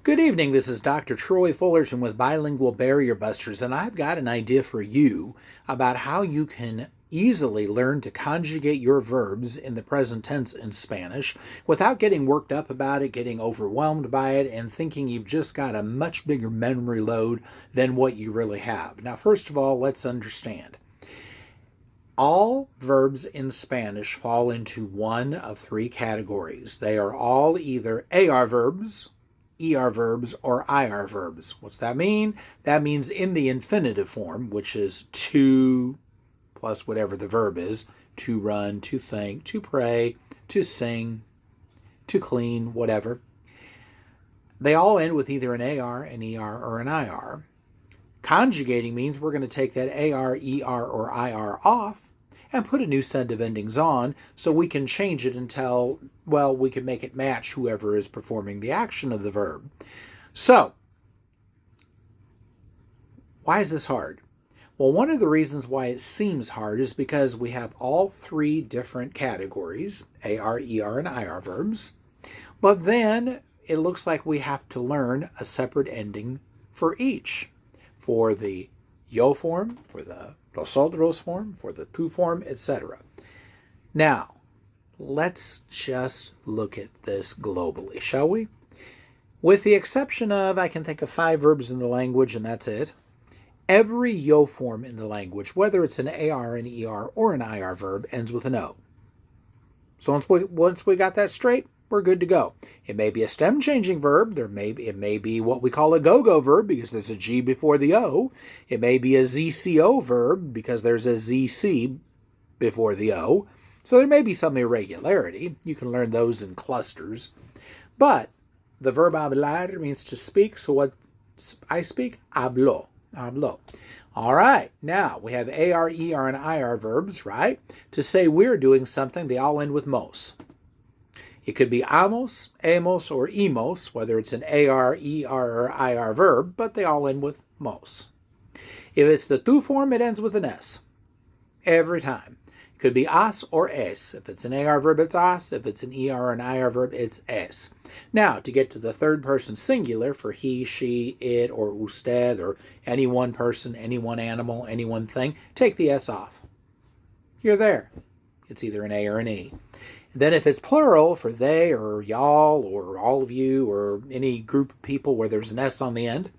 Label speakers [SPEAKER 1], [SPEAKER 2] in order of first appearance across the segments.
[SPEAKER 1] Good evening, this is Dr. Troy Fullerton with Bilingual Barrier Busters, and I've got an idea for you about how you can easily learn to conjugate your verbs in the present tense in Spanish without getting worked up about it, getting overwhelmed by it, and thinking you've just got a much bigger memory load than what you really have. Now, first of all, let's understand. All verbs in Spanish fall into one of three categories. They are all either AR verbs, ER verbs, or IR verbs. What's that mean? That means in the infinitive form, which is to plus whatever the verb is, to run, to think, to pray, to sing, to clean, whatever. They all end with either an AR, an ER, or an IR. Conjugating means we're going to take that AR, ER, or IR off and put a new set of endings on so we can change it until, well, we can make it match whoever is performing the action of the verb. So, why is this hard? Well, one of the reasons why it seems hard is because we have all three different categories, AR, ER, and IR verbs, but then it looks like we have to learn a separate ending for each. For the yo form, for the nosotros form, for the tú form, etc. Now, let's just look at this globally, shall we? With the exception of, I can think of 5 verbs in the language and that's it. Every yo form in the language, whether it's an AR, an ER, or an IR verb, ends with an O. So once we got that straight, we're good to go. It may be a stem changing verb. It may be what we call a go-go verb because there's a G before the O. It may be a ZCO verb because there's a ZC before the O. So there may be some irregularity. You can learn those in clusters. But the verb hablar means to speak. So what I speak, hablo. Hablo. All right. Now we have AR, ER, and IR verbs, right? To say we're doing something, they all end with mos. It could be amos, amos, or emos, whether it's an AR, ER, or IR verb, but they all end with mos. If it's the tú form, it ends with an S. Every time. It could be as or es. If it's an AR verb, it's as. If it's an ER or an IR verb, it's es. Now, to get to the third person singular for he, she, it, or usted, or any one person, any one animal, any one thing, take the S off. You're there. It's either an A or an E. Then if it's plural for they or y'all or all of you or any group of people where there's an S on the end,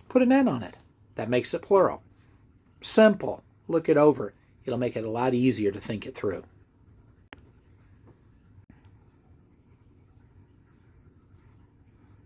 [SPEAKER 1] put an N on it. That makes it plural. Simple. Look it over. It'll make it a lot easier to think it through.